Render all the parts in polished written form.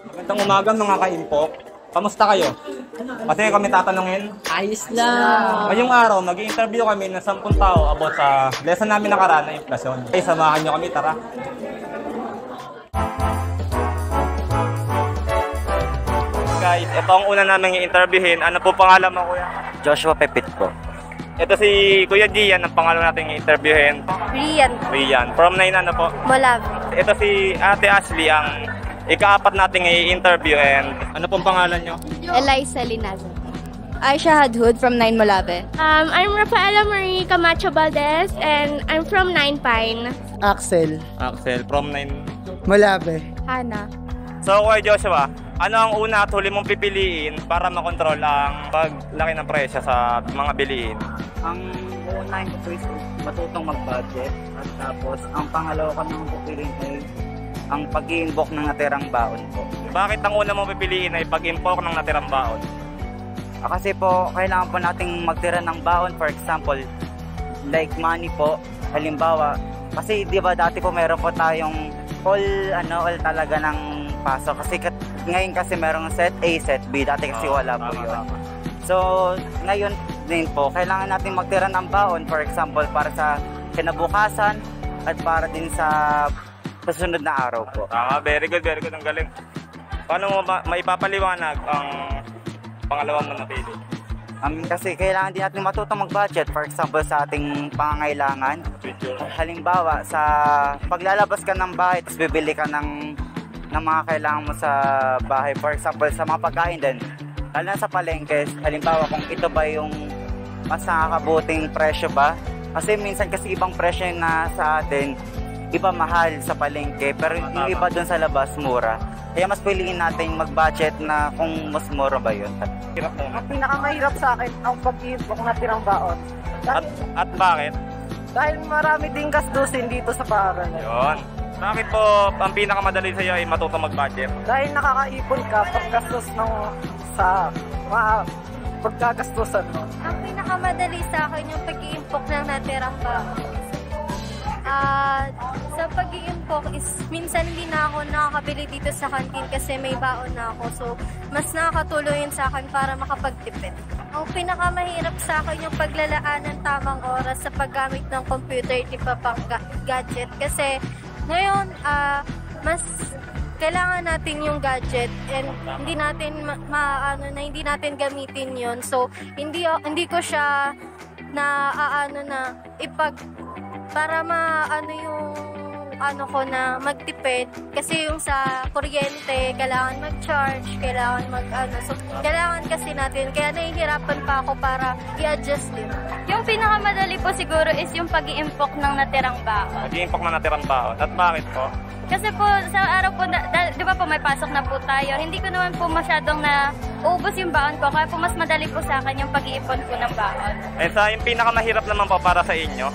Magandang umaga mga ka-impok. Kamusta kayo? Kasi kami tatanungin. Ayos lang. Ngayong araw, mag-i-interview kami ng 10 tao about sa lesson namin nakaraan na inflasyon. Okay, samahan nyo kami, tara. Guys, ito ang una namin i-interviewin. Ano po pangalan mo, kuya? Joshua Pepit po. Ito si Kuya Gian, ang pangalan natin i-interviewin. Rian. From 9 ano po? Malave. Ito si Ate Ashley, ang ika-4 nating i-interview. And ano pong pangalan nyo? Eliza Linaza. Aisha Hadhud from 9 Malave. I'm Rafaela Marie Camacho Valdez and I'm from 9 Pine. Axel. From 9. Malave. Hana. So, Kuya Joshua, ano ang una at huli mong pipiliin para makontrol ang paglaki ng presyo sa mga bilihin? Ang uunahin ko po is matutong mag-budget at tapos ang pangalawa ko naman pipiliin ay ang pag-i-invoke ng natirang baon po. Bakit ang una mong pipiliin ay pag-impok ng natirang baon? Kasi po, kailangan po nating magtira ng baon, for example, like money po, halimbawa. Kasi di ba dati po meron po tayong all talaga ng pasok. Kasi ngayon kasi merong set A, set B, dati kasi wala po yun. So, ngayon din po, kailangan natin magtira ng baon, for example, para sa kinabukasan at para din sa susunod na araw po. Very good, ang galing. Paano mo maipapaliwanag ang pangalawang mo napili? Kasi kailangan din natin matutong mag-budget, for example, sa ating pangangailangan. Halimbawa, sa paglalabas ka ng bahay, tapos bibili ka ng mga kailangan mo sa bahay. For example, sa mga pagkain din, lalo na sa palengke, halimbawa kung ito ba yung mas nakakabuting presyo ba? Kasi minsan kasi ibang presyo na sa atin, iba mahal sa palengke, pero yung iba dun sa labas, mura. Kaya mas piliin natin mag-budget na kung mas mura ba yun. Ang pinakamahirap sa akin, ang pag-i-invoke na tirang baon. At bakit? Dahil marami din gastusin dito sa paaralan. Yun. Bakit po ang pinakamadali sa iyo ay matutong mag-budget? Dahil nakakaipon ka paggastos sa mga pagkagastusan mo. Ang pinakamadali sa akin yung pag-i-impok ng natirang baon. Sa pag-i-impok is minsan hindi na ako nakakabili dito sa kantin kasi may baon na ako. So, mas nakakatulong yun sa akin para makapagtipid. Ang pinakamahirap sa akin yung paglalaan ng tamang oras sa paggamit ng computer, di pa pang gadget. Kasi ngayon, mas kailangan natin yung gadget and hindi natin hindi natin gamitin yun. So, hindi ko siya para na magtipid kasi yung sa kuryente kailangan mag-charge, kailangan so kailangan kasi natin, kaya nahihirapan pa ako para i-adjust din. Yung pinakamadali po siguro is yung pag-i-impok ng natirang baon. Pag-i-impok ng natirang baon. At bakit po? Kasi po sa araw po, di ba po may pasok na po tayo, hindi ko naman po masyadong ubos yung baon ko, kaya po mas madali po sa akin yung pag-iipon po ng baon. Yung pinakamahirap naman po para sa inyo?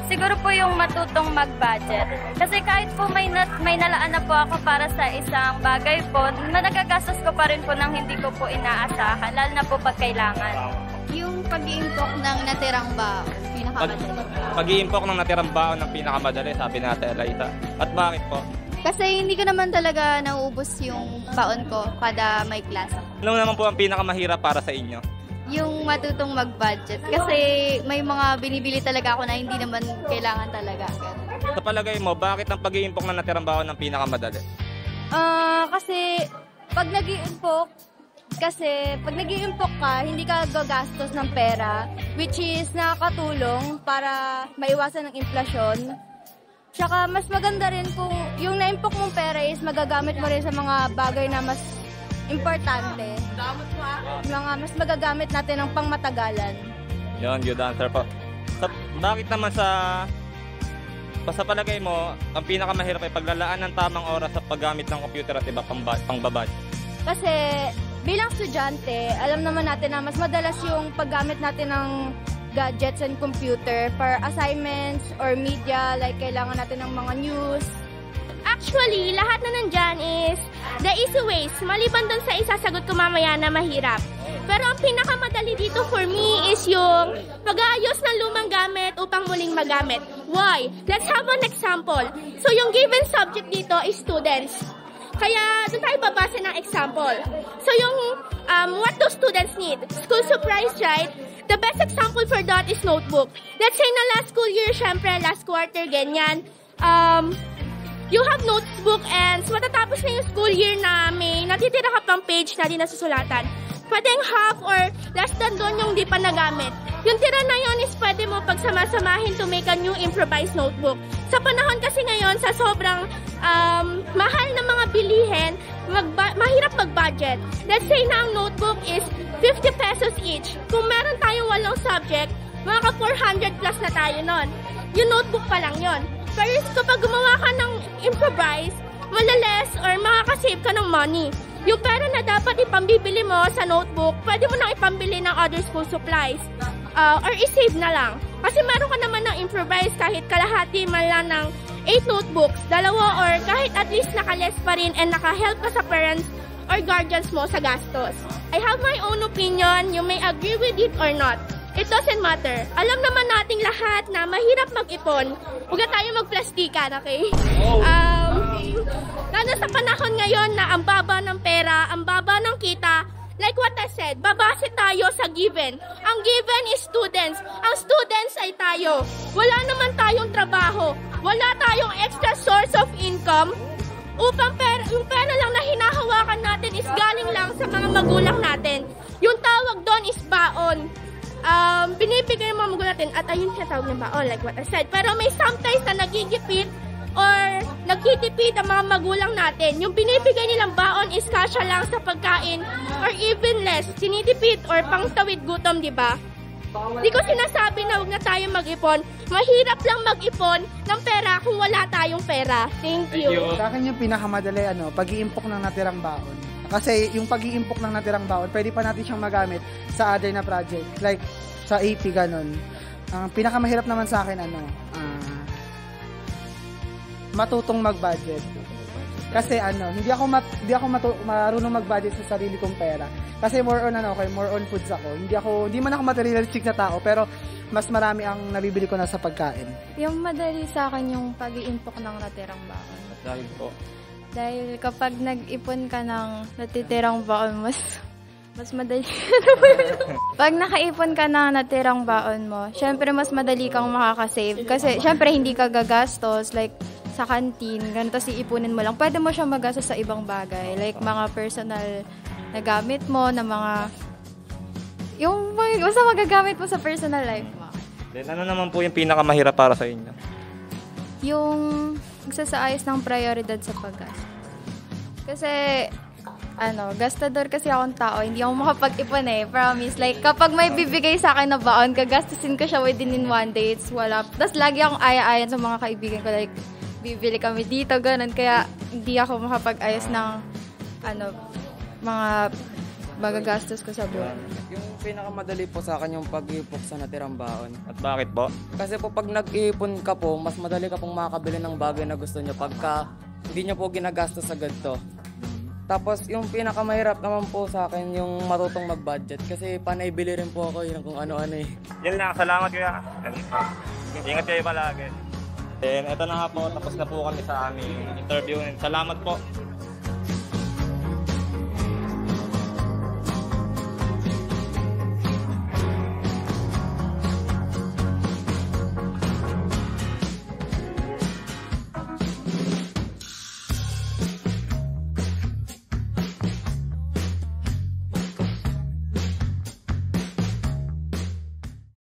Siguro po yung matutong mag-budget. Kasi kahit po may nalaan na po ako para sa isang bagay po, nagagastos ko pa rin po ng hindi ko po inaasahan, lalo na po pag kailangan. Yung pag-i-impok ng natirang baon, pinakamadali. Pag-i-impok ng natirang baon ang pinakamadali, sabi natin, Eliza. At bakit po? Kasi hindi ko naman talaga nauubos yung baon ko kada may class. Ano naman po ang pinakamahirap para sa inyo? Yung matutong mag-budget. Kasi may mga binibili talaga ako na hindi naman kailangan talaga. Sa palagay mo, bakit ang pag-i-impok ng natirang baon ang pinakamadali? Kasi pag nag-i-impok ka, hindi ka gagastos ng pera, which is nakakatulong para maiwasan ng inflasyon. Tsaka mas maganda rin kung yung na-impok mong pera is magagamit mo rin sa mga bagay na mas importante. Mas magagamit natin ng pangmatagalan. Yun, good answer po. Bakit naman sa palagay mo, ang pinakamahirap ay paglalaan ng tamang oras sa paggamit ng computer at iba pangbabad? Kasi bilang estudyante, alam naman natin na mas madalas yung paggamit natin ng gadgets and computer for assignments or media, like kailangan natin ng mga news. Actually, lahat na nandyan is the easy ways, maliban dun sa isasagot ko mamaya na mahirap. Pero ang pinakamadali dito for me is yung pag-aayos ng lumang gamit upang muling magamit. Why? Let's have an example. So yung given subject dito is students. Kaya doon tayo babase ng example. So yung what do students need? School supplies, right? The best example for that is notebook. Let's say na last school year, syempre last quarter, ganyan. You have notebook and matatapos na yung school year na may natitira ka pang page na di nasusulatan. Pwedeng half or less than doon yung di pa nagamit. Yung tira na yun is pwede mo pagsama-samahin to make a new improvised notebook. Sa panahon kasi ngayon, sa sobrang mahal na mga bilihin, mahirap mag-budget. Let's say na ang notebook is 50 pesos each. Kung meron tayong 8 subject, mga 400 plus na tayo nun. Yung notebook pa lang yun. Pero kapag gumawa ka ng improvise, malales or makakasave ka ng money. Yung pera na dapat ipambibili mo sa notebook, pwede mo nang ipambili ng other school supplies. Or i-save na lang. Kasi meron ka naman ng improvise kahit kalahati man lang ng 8 notebooks, 2 or kahit at least nakales pa rin and nakahelp ka sa parents or guardians mo sa gastos. I have my own opinion. You may agree with it or not. It doesn't matter. Alam naman nating lahat na mahirap mag-ipon. Huwag na tayo magplastikan, okay? Lalo sa panahon ngayon na ang baba ng pera, ang baba ng kita, like what I said, babase tayo sa given. Ang given is students. Ang students ay tayo. Wala naman tayong trabaho. Wala tayong extra source of income. Upang yung pera lang na hinahawakan natin is galing lang sa mga magulang natin. Yung tawag doon is baon. Binibigay ng mga magulang natin at ayun siya tawag ng baon, like what I said. Pero may sometimes na nagigipit or nagtitipid ang mga magulang natin. Yung binibigay nilang baon is kasya lang sa pagkain or even less, tinitipid or pangtawid gutom, di ba? Di ko sinasabi na huwag na tayo mag-ipon. Mahirap lang mag-ipon ng pera kung wala tayong pera. Thank you. Sa akin yung pinakamadali, pag-iimpok ng natirang baon. Kasi yung pag-iimpok ng natirang baon, pwede pa natin siyang magamit sa other na project. Like, sa AP, ganun. Ang pinakamahirap naman sa akin, matutong mag-budget. Kasi hindi ako marunong mag-budget sa sarili kong pera. Kasi more on foods ako. Hindi man ako materialistic na tao, pero mas marami ang nabibili ko na sa pagkain. Yung madali sa akin yung pag-iimpok ng natirang baon. Dahil po. Dahil kapag nag-ipon ka ng natitirang baon, mas madali. Pag nakaipon ka ng natirang baon mo, syempre mas madali kang makakasave. Kasi syempre hindi ka gagastos, like sa canteen, ganito iipunin mo lang. Pwede mo siya magastos sa ibang bagay. Like mga personal na gamit mo, na mga basta magagamit mo sa personal life mo. Then ano naman po yung pinakamahirap para sa inyo? Yung magsasaayos ng prioridad sa paggastos. Kasi, gastador kasi akong tao, hindi ako makapag-ipon promise. Like, kapag may bibigay sa akin na baon, gagastusin ko siya within one day, it's wala. Tapos lagi akong aya-ayan sa mga kaibigan ko, like, bibili kami dito, ganun. Kaya, hindi ako makapag-ayos ng, mga magagastos ko sa buwan. Yung pinakamadali po sa akin yung pag-iipok sa natirang baon. At bakit po? Kasi po pag nag-iipon ka po, mas madali ka pong makakabili ng bagay na gusto nyo pagka hindi nyo po ginagastos agad to. Tapos yung pinakamahirap naman po sa akin yung matutong mag-budget kasi panay bili rin po ako yun kung ano-ano eh. Yan lang, salamat kuya. Ingat kayo palagi. Then, eto na nga po, tapos na po kami sa aming interview. Salamat po.